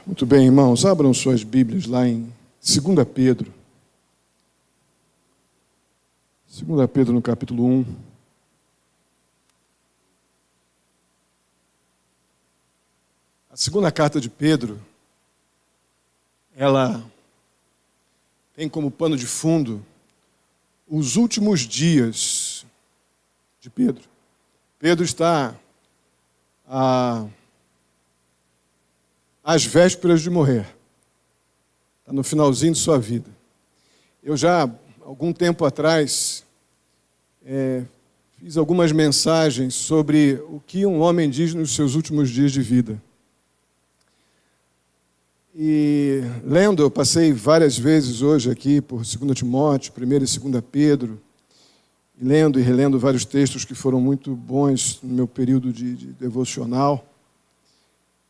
Muito bem, irmãos, abram suas Bíblias lá em 2 Pedro. 2 Pedro no capítulo 1. A segunda carta de Pedro, ela tem como pano de fundo os últimos dias de Pedro. Pedro está às vésperas de morrer. Está no finalzinho de sua vida. Eu já, algum tempo atrás, fiz algumas mensagens sobre o que um homem diz nos seus últimos dias de vida. E lendo, eu passei várias vezes hoje aqui por 2 Timóteo, 1 e 2 Pedro, e lendo e relendo vários textos que foram muito bons no meu período de devocional.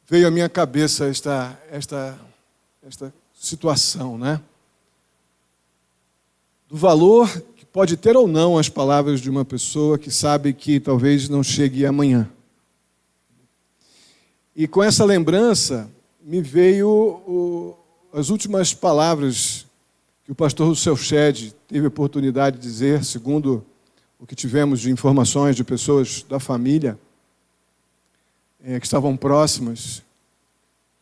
Veio à minha cabeça esta situação, né? Do valor que pode ter ou não as palavras de uma pessoa que sabe que talvez não chegue amanhã. E com essa lembrança me veio as últimas palavras que o pastor Rousseau Shedd teve a oportunidade de dizer, segundo o que tivemos de informações de pessoas da família, que estavam próximas.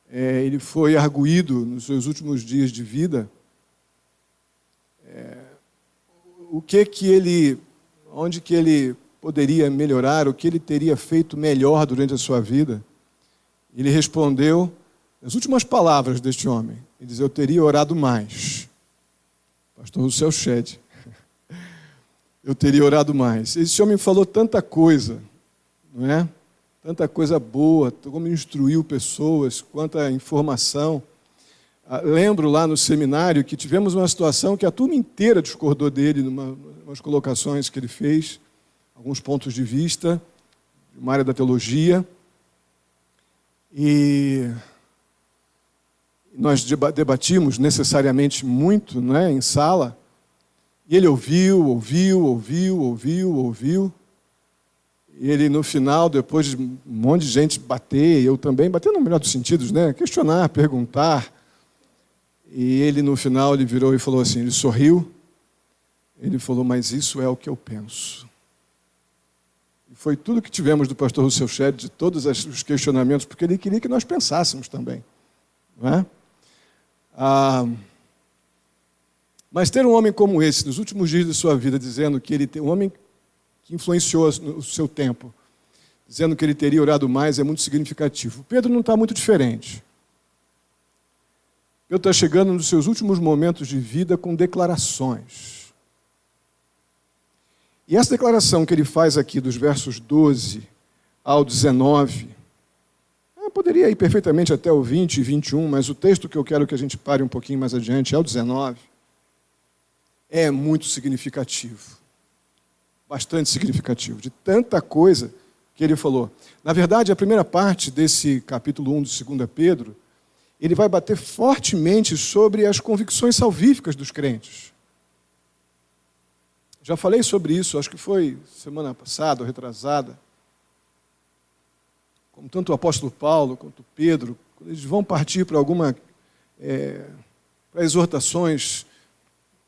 Ele foi arguido nos seus últimos dias de vida. Onde que ele poderia melhorar, o que ele teria feito melhor durante a sua vida. Ele respondeu as últimas palavras deste homem. Ele diz: eu teria orado mais. Pastor Rousseau Shedd. Eu teria orado mais. Esse homem falou tanta coisa, não é? Tanta coisa boa, como instruiu pessoas, quanta informação. Lembro lá no seminário que tivemos uma situação que a turma inteira discordou dele, umas colocações que ele fez, alguns pontos de vista, uma área da teologia. E nós debatimos necessariamente muito, não é, em sala. E ele ouviu. E ele, no final, depois de um monte de gente bater, eu também, bater no melhor dos sentidos, né? Questionar, perguntar. E ele, no final, ele virou e falou assim, ele sorriu. Ele falou: mas isso é o que eu penso. E foi tudo que tivemos do pastor Rousseau Shedd, de todos os questionamentos, porque ele queria que nós pensássemos também. Não é? Mas ter um homem como esse, nos últimos dias de sua vida, dizendo que ele tem um homem que influenciou o seu tempo, dizendo que ele teria orado mais, é muito significativo. Pedro não está muito diferente. Pedro está chegando nos seus últimos momentos de vida com declarações. E essa declaração que ele faz aqui, dos versos 12 ao 19, poderia ir perfeitamente até o 20 e 21, mas o texto que eu quero que a gente pare um pouquinho mais adiante é o 19. É muito significativo. Bastante significativo, de tanta coisa que ele falou. Na verdade, a primeira parte desse capítulo 1 de 2 Pedro, ele vai bater fortemente sobre as convicções salvíficas dos crentes. Já falei sobre isso, acho que foi semana passada ou retrasada. Como tanto o apóstolo Paulo quanto Pedro, quando eles vão partir para para exortações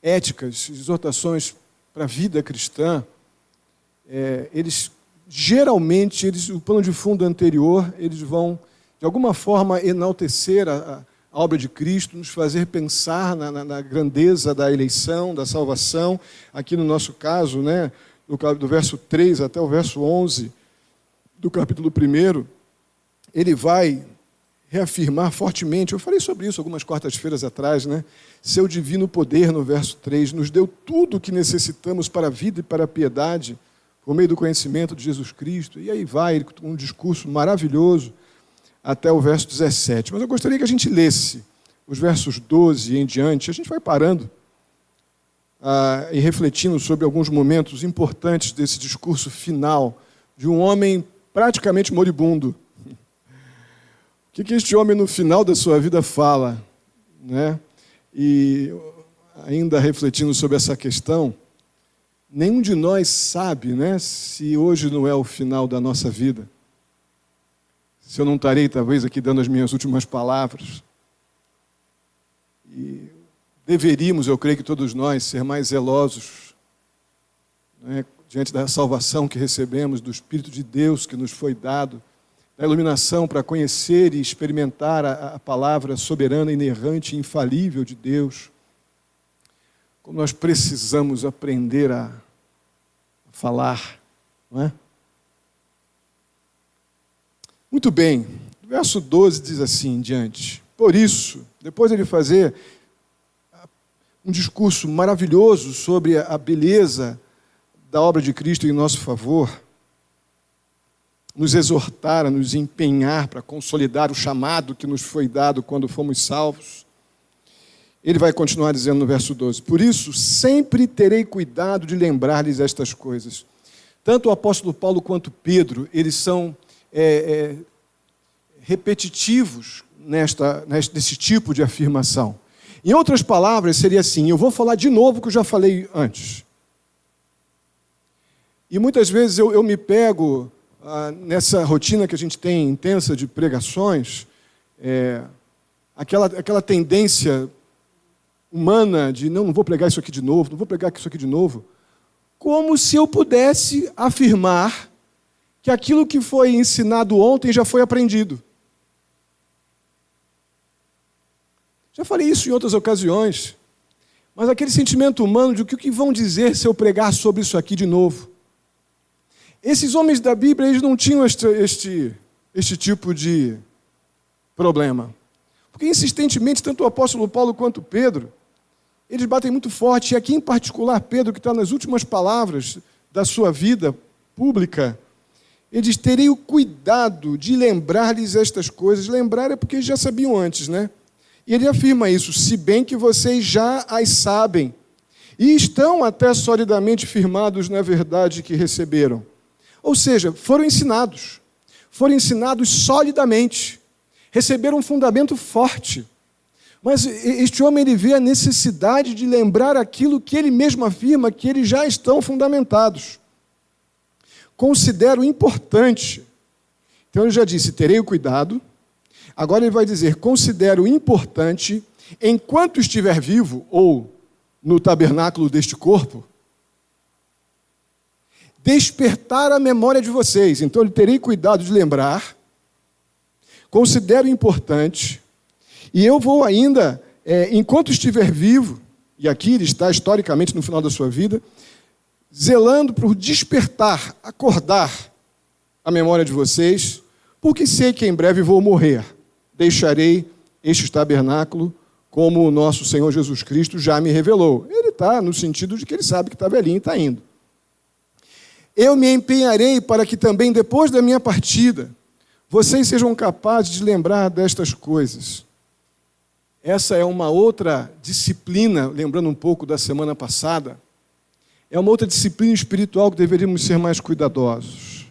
éticas, exortações para a vida cristã, geralmente, o plano de fundo anterior, eles vão, de alguma forma, enaltecer a obra de Cristo, nos fazer pensar na grandeza da eleição, da salvação. Aqui no nosso caso, né, do verso 3 até o verso 11 do capítulo 1, ele vai reafirmar fortemente, eu falei sobre isso algumas quartas-feiras atrás, né? Seu divino poder, no verso 3, nos deu tudo o que necessitamos para a vida e para a piedade, por meio do conhecimento de Jesus Cristo. E aí vai um discurso maravilhoso até o verso 17. Mas eu gostaria que a gente lesse os versos 12 em diante. A gente vai parando e refletindo sobre alguns momentos importantes desse discurso final de um homem praticamente moribundo. O que este homem no final da sua vida fala, né? E ainda refletindo sobre essa questão, nenhum de nós sabe, né, se hoje não é o final da nossa vida. Se eu não estarei, talvez, aqui dando as minhas últimas palavras. E deveríamos, eu creio que todos nós, ser mais zelosos, né, diante da salvação que recebemos, do Espírito de Deus que nos foi dado, da iluminação para conhecer e experimentar a palavra soberana, inerrante e infalível de Deus. Como nós precisamos aprender a falar, não é? Muito bem, o verso 12 diz assim em diante: por isso, depois de ele fazer um discurso maravilhoso sobre a beleza da obra de Cristo em nosso favor, nos exortar a nos empenhar para consolidar o chamado que nos foi dado quando fomos salvos, ele vai continuar dizendo no verso 12: por isso, sempre terei cuidado de lembrar-lhes estas coisas. Tanto o apóstolo Paulo quanto Pedro, eles são repetitivos nesse tipo de afirmação. Em outras palavras, seria assim: eu vou falar de novo o que eu já falei antes. E muitas vezes eu me pego nessa rotina que a gente tem intensa de pregações, aquela tendência humana de não vou pregar isso aqui de novo, não vou pregar isso aqui de novo, como se eu pudesse afirmar que aquilo que foi ensinado ontem já foi aprendido. Já falei isso em outras ocasiões, mas aquele sentimento humano de o que vão dizer se eu pregar sobre isso aqui de novo. Esses homens da Bíblia, eles não tinham este tipo de problema. Porque insistentemente, tanto o apóstolo Paulo quanto Pedro, eles batem muito forte, e aqui em particular Pedro, que está nas últimas palavras da sua vida pública, ele diz: terei o cuidado de lembrar-lhes estas coisas. Lembrar é porque eles já sabiam antes, né? E ele afirma isso: se bem que vocês já as sabem, e estão até solidamente firmados na verdade que receberam. Ou seja, foram ensinados solidamente, receberam um fundamento forte. Mas este homem, ele vê a necessidade de lembrar aquilo que ele mesmo afirma, que eles já estão fundamentados. Considero importante. Então ele já disse: terei o cuidado. Agora ele vai dizer: considero importante, enquanto estiver vivo, ou no tabernáculo deste corpo, despertar a memória de vocês. Então ele terei cuidado de lembrar, considero importante, e eu vou ainda, enquanto estiver vivo, e aqui ele está historicamente no final da sua vida, zelando por despertar, acordar a memória de vocês, porque sei que em breve vou morrer. Deixarei este tabernáculo como o nosso Senhor Jesus Cristo já me revelou. Ele está no sentido de que ele sabe que está velhinho e está indo. Eu me empenharei para que também depois da minha partida, vocês sejam capazes de lembrar destas coisas. Essa é uma outra disciplina, lembrando um pouco da semana passada, é uma outra disciplina espiritual que deveríamos ser mais cuidadosos.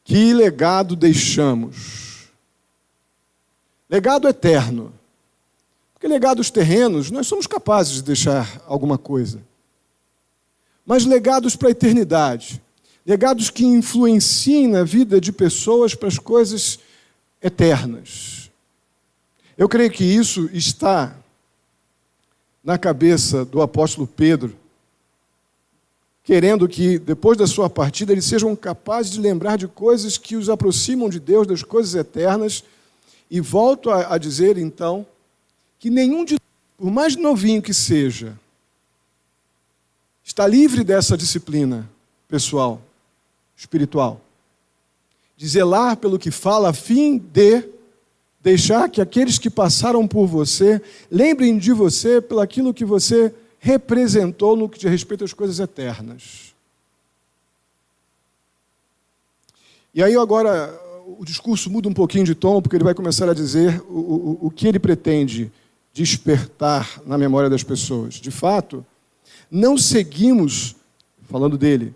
Que legado deixamos? Legado eterno. Porque legados terrenos, nós somos capazes de deixar alguma coisa. Mas legados para a eternidade. Legados que influenciem na vida de pessoas para as coisas eternas. Eu creio que isso está na cabeça do apóstolo Pedro, querendo que, depois da sua partida, eles sejam capazes de lembrar de coisas que os aproximam de Deus, das coisas eternas. E volto a dizer, então, que nenhum de nós, por mais novinho que seja, está livre dessa disciplina pessoal, espiritual, de zelar pelo que fala, a fim de deixar que aqueles que passaram por você lembrem de você pelo aquilo que você representou no que diz respeito às coisas eternas. E aí agora o discurso muda um pouquinho de tom, porque ele vai começar a dizer o que ele pretende despertar na memória das pessoas. De fato, não seguimos, falando dele,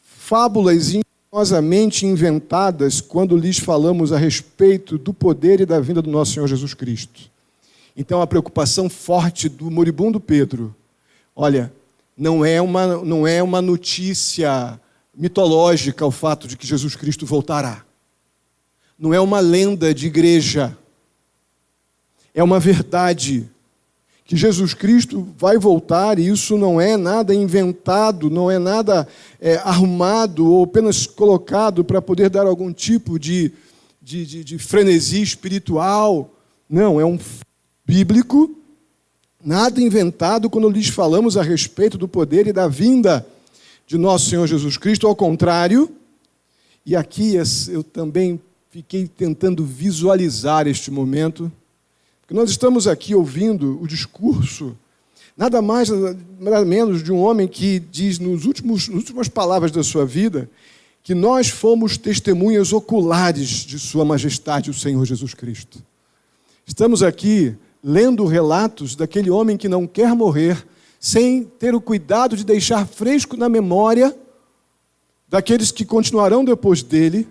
fábulas ingeniosamente inventadas quando lhes falamos a respeito do poder e da vinda do nosso Senhor Jesus Cristo. Então, a preocupação forte do moribundo Pedro, olha, não é uma notícia mitológica o fato de que Jesus Cristo voltará. Não é uma lenda de igreja. É uma verdade que Jesus Cristo vai voltar, e isso não é nada inventado, não é nada arrumado ou apenas colocado para poder dar algum tipo de frenesi espiritual. Não, é um bíblico, nada inventado quando lhes falamos a respeito do poder e da vinda de nosso Senhor Jesus Cristo. Ao contrário, e aqui eu também fiquei tentando visualizar este momento, porque nós estamos aqui ouvindo o discurso, nada mais, nada menos, de um homem que diz nas últimas palavras da sua vida que nós fomos testemunhas oculares de Sua Majestade, o Senhor Jesus Cristo. Estamos aqui lendo relatos daquele homem que não quer morrer sem ter o cuidado de deixar fresco na memória daqueles que continuarão depois dele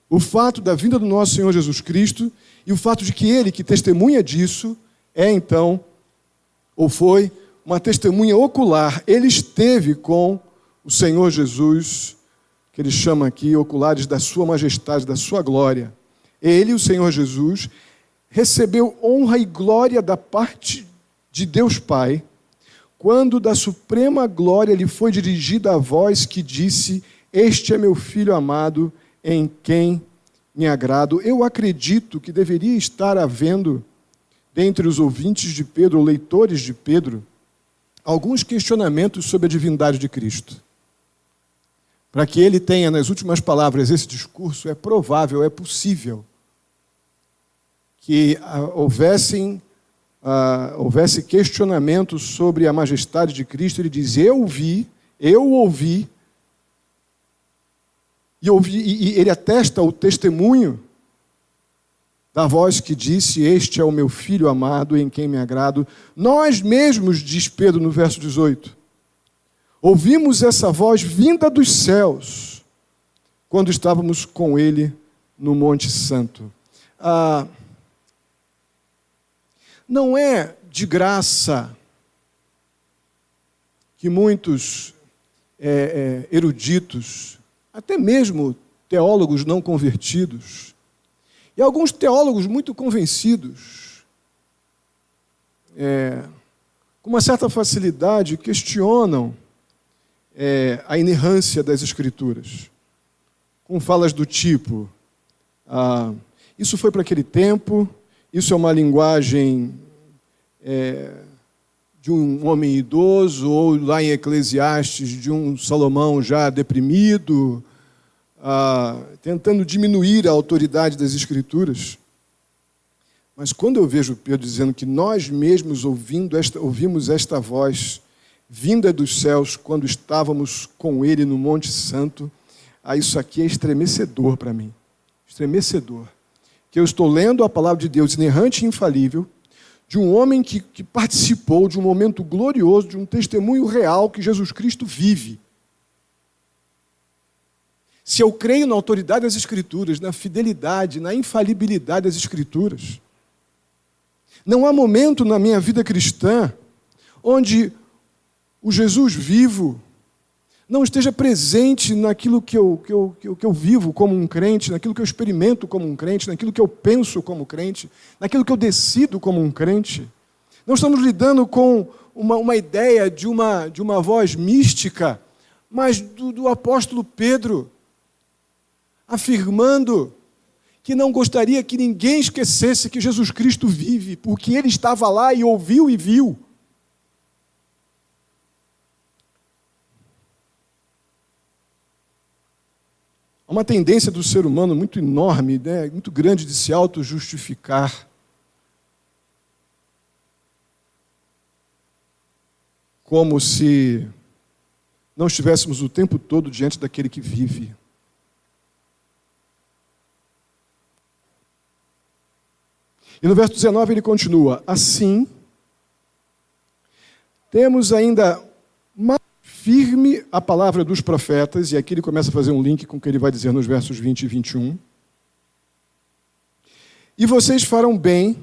o fato da vinda do nosso Senhor Jesus Cristo e o fato de que ele, que testemunha disso, é então, ou foi, uma testemunha ocular. Ele esteve com o Senhor Jesus, que ele chama aqui oculares da Sua Majestade, da Sua glória. Ele, o Senhor Jesus, recebeu honra e glória da parte de Deus Pai, quando da suprema glória lhe foi dirigida a voz que disse: "Este é meu Filho amado, em quem me agrado." Eu acredito que deveria estar havendo, dentre os ouvintes de Pedro, ou leitores de Pedro, alguns questionamentos sobre a divindade de Cristo. Para que ele tenha, nas últimas palavras, esse discurso, é provável, é possível que houvesse questionamentos sobre a majestade de Cristo. Ele diz: eu ouvi, e ele atesta o testemunho da voz que disse: "Este é o meu Filho amado, em quem me agrado." Nós mesmos, diz Pedro no verso 18, ouvimos essa voz vinda dos céus quando estávamos com ele no Monte Santo. Não é de graça que muitos eruditos, até mesmo teólogos não convertidos, e alguns teólogos muito convencidos, com uma certa facilidade, questionam a inerrância das Escrituras, com falas do tipo: isso foi para aquele tempo, isso é uma linguagem de um homem idoso, ou lá em Eclesiastes, de um Salomão já deprimido, tentando diminuir a autoridade das Escrituras. Mas quando eu vejo Pedro dizendo que nós mesmos ouvimos esta voz vinda dos céus quando estávamos com ele no Monte Santo, isso aqui é estremecedor para mim. Estremecedor. Que eu estou lendo a palavra de Deus inerrante e infalível, de um homem que participou de um momento glorioso, de um testemunho real que Jesus Cristo vive. Se eu creio na autoridade das Escrituras, na fidelidade, na infalibilidade das Escrituras, não há momento na minha vida cristã onde o Jesus vivo não esteja presente naquilo que eu vivo como um crente, naquilo que eu experimento como um crente, naquilo que eu penso como crente, naquilo que eu decido como um crente. Não estamos lidando com uma ideia de uma voz mística, mas do apóstolo Pedro, afirmando que não gostaria que ninguém esquecesse que Jesus Cristo vive, porque ele estava lá e ouviu e viu. Há uma tendência do ser humano muito enorme, muito grande, de se auto-justificar. Como se não estivéssemos o tempo todo diante daquele que vive. E no verso 19 ele continua: assim, temos ainda mais firme a palavra dos profetas, e aqui ele começa a fazer um link com o que ele vai dizer nos versos 20 e 21. E vocês farão bem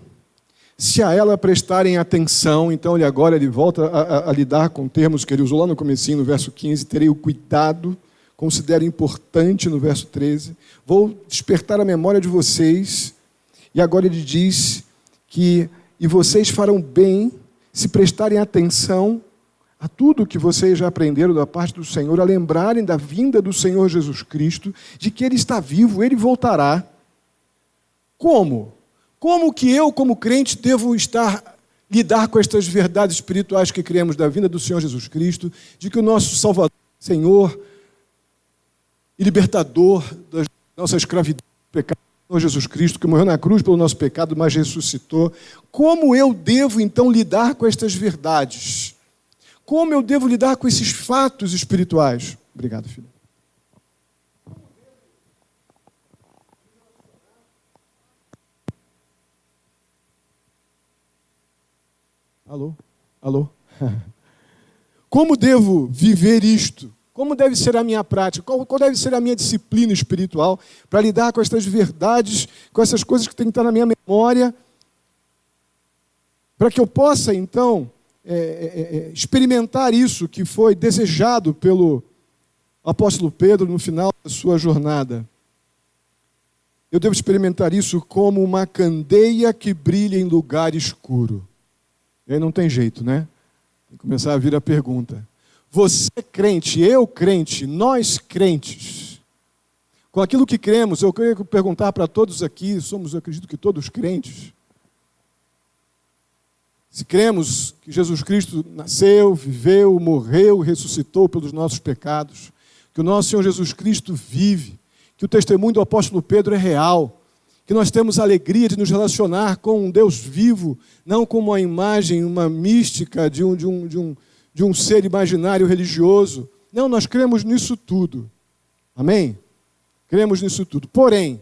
se a ela prestarem atenção. Então ele volta a lidar com termos que ele usou lá no comecinho, no verso 15, terei o cuidado, considero importante no verso 13, vou despertar a memória de vocês, e agora ele diz que, e vocês farão bem se prestarem atenção a tudo que vocês já aprenderam da parte do Senhor, a lembrarem da vinda do Senhor Jesus Cristo, de que Ele está vivo, Ele voltará. Como? Como que eu, como crente, devo lidar com estas verdades espirituais que cremos da vinda do Senhor Jesus Cristo, de que o nosso Salvador, Senhor e libertador da nossa escravidão do pecado, Senhor Jesus Cristo, que morreu na cruz pelo nosso pecado, mas ressuscitou. Como eu devo, então, lidar com estas verdades? Como eu devo lidar com esses fatos espirituais? Obrigado, filho. Alô? Alô? Como devo viver isto? Como deve ser a minha prática? Qual deve ser a minha disciplina espiritual para lidar com estas verdades, com essas coisas que têm que estar na minha memória, para que eu possa, então, experimentar isso que foi desejado pelo apóstolo Pedro no final da sua jornada. Eu devo experimentar isso como uma candeia que brilha em lugar escuro. E aí não tem jeito, né? Tem que começar a vir a pergunta. Você crente, eu crente, nós crentes, com aquilo que cremos, eu queria perguntar para todos aqui, eu acredito que todos crentes, se cremos que Jesus Cristo nasceu, viveu, morreu, ressuscitou pelos nossos pecados, que o nosso Senhor Jesus Cristo vive, que o testemunho do apóstolo Pedro é real, que nós temos a alegria de nos relacionar com um Deus vivo, não com uma imagem, uma mística de um ser imaginário religioso. Não, nós cremos nisso tudo. Amém? Cremos nisso tudo. Porém,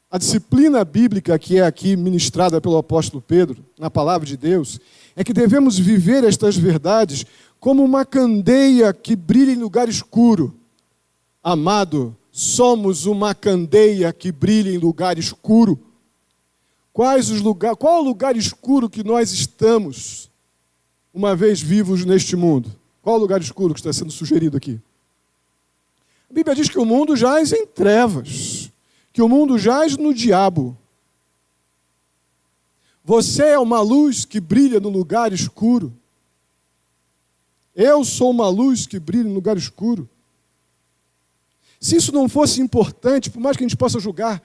a disciplina bíblica que é aqui ministrada pelo apóstolo Pedro, na palavra de Deus, é que devemos viver estas verdades como uma candeia que brilha em lugar escuro. Amado, somos uma candeia que brilha em lugar escuro. Qual o lugar escuro que nós estamos, uma vez vivos neste mundo? Qual o lugar escuro que está sendo sugerido aqui? A Bíblia diz que o mundo jaz em trevas, que o mundo jaz no diabo. Você é uma luz que brilha no lugar escuro. Eu sou uma luz que brilha no lugar escuro. Se isso não fosse importante, por mais que a gente possa julgar,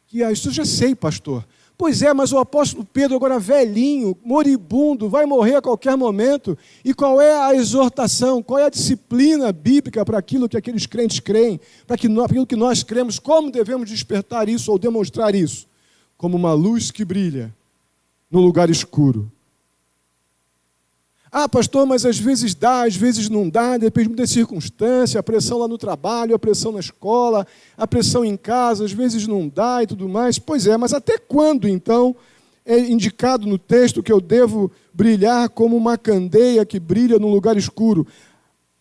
que isso eu já sei, pastor. Pois é, mas o apóstolo Pedro, agora velhinho, moribundo, vai morrer a qualquer momento. E qual é a exortação, qual é a disciplina bíblica para aquilo que aqueles crentes creem, para aquilo que nós cremos? Como devemos despertar isso ou demonstrar isso? Como uma luz que brilha no lugar escuro. Ah, pastor, mas às vezes dá, às vezes não dá, depende muito da circunstância, a pressão lá no trabalho, a pressão na escola, a pressão em casa, às vezes não dá e tudo mais. Pois é, mas até quando, então, é indicado no texto que eu devo brilhar como uma candeia que brilha num lugar escuro?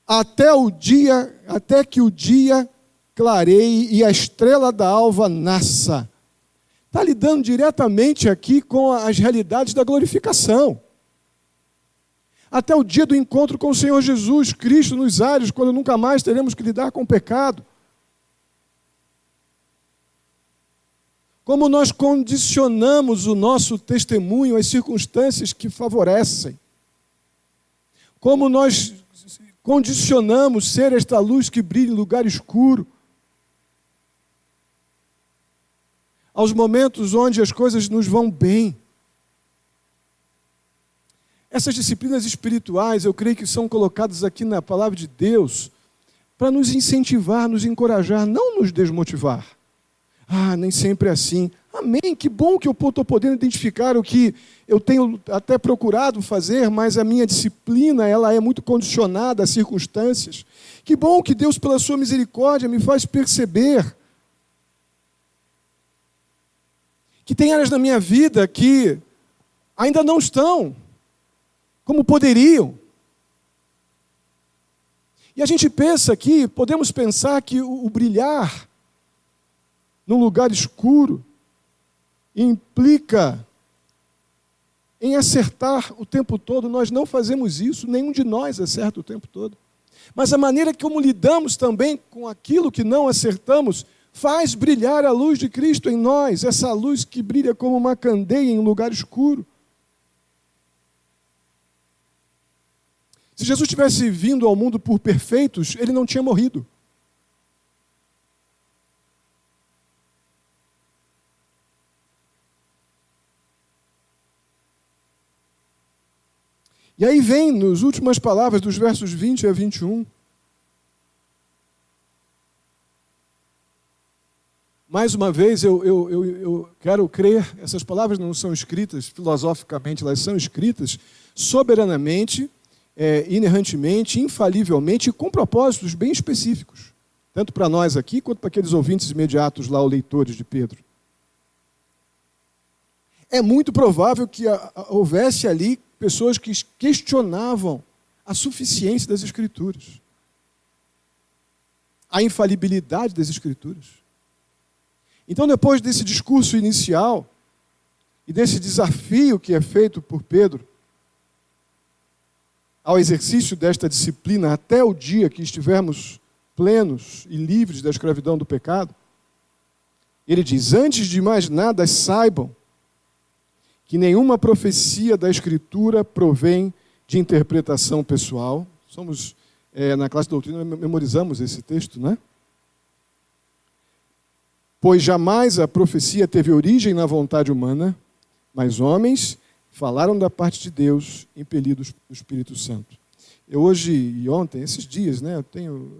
Até que o dia clareie e a estrela da alva nasça. Está lidando diretamente aqui com as realidades da glorificação. Até o dia do encontro com o Senhor Jesus Cristo nos ares, quando nunca mais teremos que lidar com o pecado. Como nós condicionamos o nosso testemunho às circunstâncias que favorecem. Como nós condicionamos ser esta luz que brilha em lugar escuro. Aos momentos onde as coisas nos vão bem. Essas disciplinas espirituais, eu creio que são colocadas aqui na palavra de Deus para nos incentivar, nos encorajar, não nos desmotivar. Ah, nem sempre é assim. Amém, que bom que eu estou podendo identificar o que eu tenho até procurado fazer, mas a minha disciplina ela é muito condicionada às circunstâncias. Que bom que Deus, pela sua misericórdia, me faz perceber que tem áreas da minha vida que ainda não estão como poderiam. E a gente pensa aqui, podemos pensar que o brilhar num lugar escuro implica em acertar o tempo todo. Nós não fazemos isso, nenhum de nós acerta o tempo todo. Mas a maneira como lidamos também com aquilo que não acertamos faz brilhar a luz de Cristo em nós, essa luz que brilha como uma candeia em um lugar escuro. Se Jesus tivesse vindo ao mundo por perfeitos, ele não tinha morrido. E aí vem, nas últimas palavras, dos versos 20 a 21, mais uma vez, eu quero crer, essas palavras não são escritas filosoficamente, elas são escritas soberanamente, inerrantemente, infalivelmente e com propósitos bem específicos, tanto para nós aqui, quanto para aqueles ouvintes imediatos lá, os leitores de Pedro. É muito provável que houvesse ali pessoas que questionavam a suficiência das Escrituras, a infalibilidade das Escrituras. Então, depois desse discurso inicial e desse desafio que é feito por Pedro ao exercício desta disciplina até o dia que estivermos plenos e livres da escravidão do pecado, ele diz: antes de mais nada, saibam que nenhuma profecia da Escritura provém de interpretação pessoal. Na classe de doutrina, memorizamos esse texto, né? Pois jamais a profecia teve origem na vontade humana, mas homens falaram da parte de Deus, impelidos pelo Espírito Santo. Eu hoje e ontem, esses dias, né, eu tenho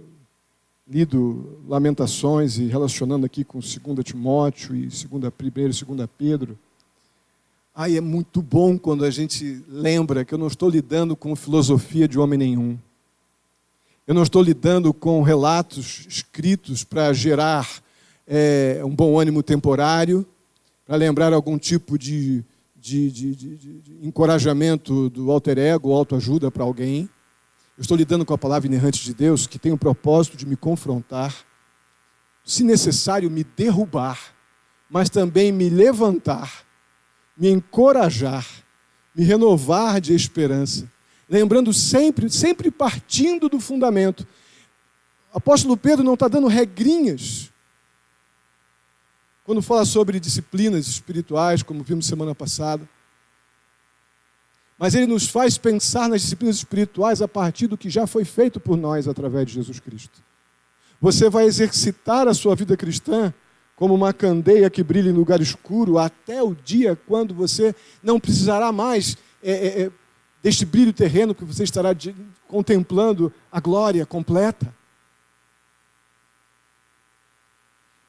lido Lamentações e relacionando aqui com 2 Timóteo e 1 e 2 Pedro. É muito bom quando a gente lembra que eu não estou lidando com filosofia de homem nenhum. Eu não estou lidando com relatos escritos para gerar um bom ânimo temporário, para lembrar algum tipo de encorajamento do alter ego, autoajuda para alguém. Eu estou lidando com a palavra inerrante de Deus, que tem o propósito de me confrontar, se necessário, me derrubar, mas também me levantar, me encorajar, me renovar de esperança. Lembrando sempre partindo do fundamento. O apóstolo Pedro não está dando regrinhas quando fala sobre disciplinas espirituais, como vimos semana passada. Mas ele nos faz pensar nas disciplinas espirituais a partir do que já foi feito por nós através de Jesus Cristo. Você vai exercitar a sua vida cristã como uma candeia que brilha em lugar escuro, até o dia quando você não precisará mais deste brilho terreno, que você estará contemplando a glória completa.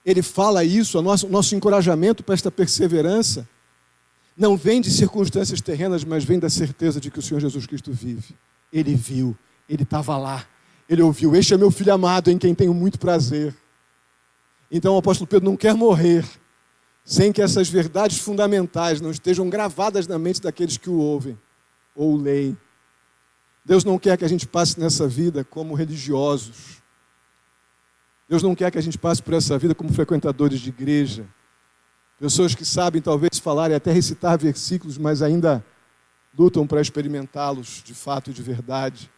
Ele fala isso, o nosso encorajamento para esta perseverança não vem de circunstâncias terrenas, mas vem da certeza de que o Senhor Jesus Cristo vive. Ele viu, ele estava lá, ele ouviu: este é meu filho amado, em quem tenho muito prazer. Então o apóstolo Pedro não quer morrer sem que essas verdades fundamentais não estejam gravadas na mente daqueles que o ouvem ou o leem. Deus não quer que a gente passe nessa vida como religiosos. Deus não quer que a gente passe por essa vida como frequentadores de igreja. Pessoas que sabem talvez falar e até recitar versículos, mas ainda lutam para experimentá-los de fato e de verdade.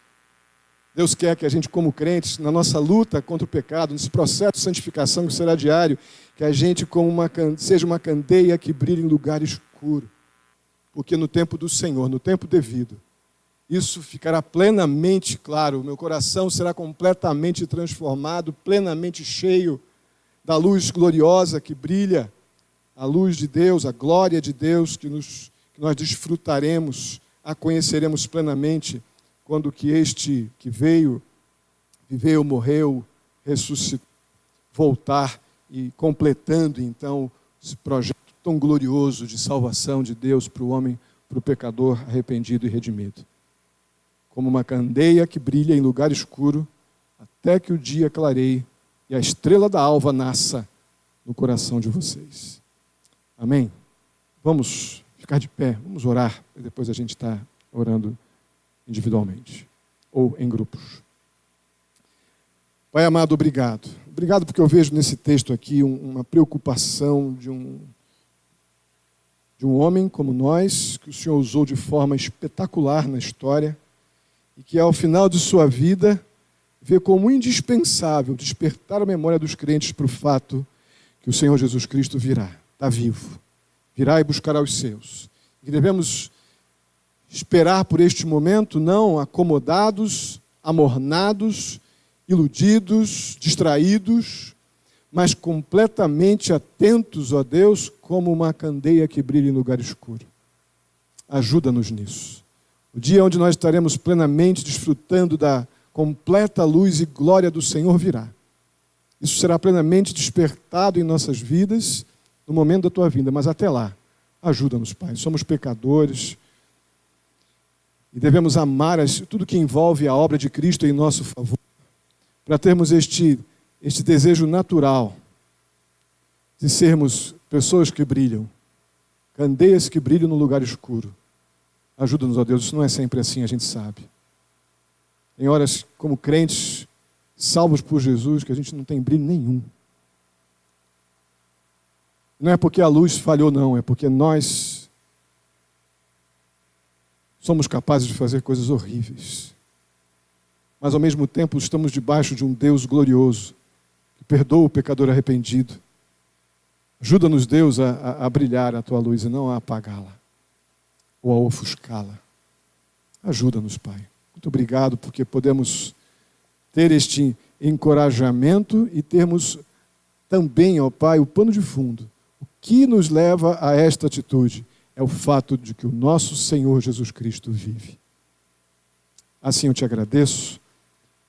Deus quer que a gente, como crentes, na nossa luta contra o pecado, nesse processo de santificação que será diário, que a gente seja uma candeia que brilhe em lugar escuro. Porque no tempo do Senhor, no tempo devido, isso ficará plenamente claro. O meu coração será completamente transformado, plenamente cheio da luz gloriosa que brilha, a luz de Deus, a glória de Deus que nós desfrutaremos, a conheceremos plenamente, quando que este que veio, viveu, morreu, ressuscitou, voltar e completando então esse projeto tão glorioso de salvação de Deus para o homem, para o pecador arrependido e redimido. Como uma candeia que brilha em lugar escuro, até que o dia clareie e a estrela da alva nasça no coração de vocês. Amém? Vamos ficar de pé, vamos orar, e depois a gente está orando individualmente ou em grupos. Pai amado, obrigado. Obrigado porque eu vejo nesse texto aqui uma preocupação de um homem como nós, que o Senhor usou de forma espetacular na história e que ao final de sua vida vê como indispensável despertar a memória dos crentes para o fato que o Senhor Jesus Cristo virá, está vivo, virá e buscará os seus. E devemos esperar por este momento, não acomodados, amornados, iludidos, distraídos, mas completamente atentos, ó Deus, como uma candeia que brilha em lugar escuro. Ajuda-nos nisso. O dia onde nós estaremos plenamente desfrutando da completa luz e glória do Senhor virá. Isso será plenamente despertado em nossas vidas no momento da tua vinda, mas até lá, ajuda-nos, Pai. Somos pecadores e devemos amar tudo que envolve a obra de Cristo em nosso favor, para termos este desejo natural de sermos pessoas que brilham, candeias que brilham no lugar escuro. Ajuda-nos, ó Deus, isso não é sempre assim, a gente sabe. Em horas como crentes, salvos por Jesus, que a gente não tem brilho nenhum. Não é porque a luz falhou, não, é porque nós somos capazes de fazer coisas horríveis. Mas ao mesmo tempo estamos debaixo de um Deus glorioso, que perdoa o pecador arrependido. Ajuda-nos, Deus, a brilhar a tua luz e não a apagá-la ou a ofuscá-la. Ajuda-nos, Pai. Muito obrigado porque podemos ter este encorajamento e termos também, ó Pai, o pano de fundo. O que nos leva a esta atitude é o fato de que o nosso Senhor Jesus Cristo vive. Assim eu te agradeço,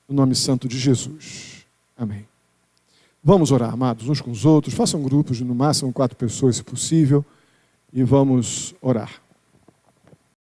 no nome santo de Jesus. Amém. Vamos orar, amados, uns com os outros. Façam grupos de no máximo 4 pessoas, se possível, e vamos orar.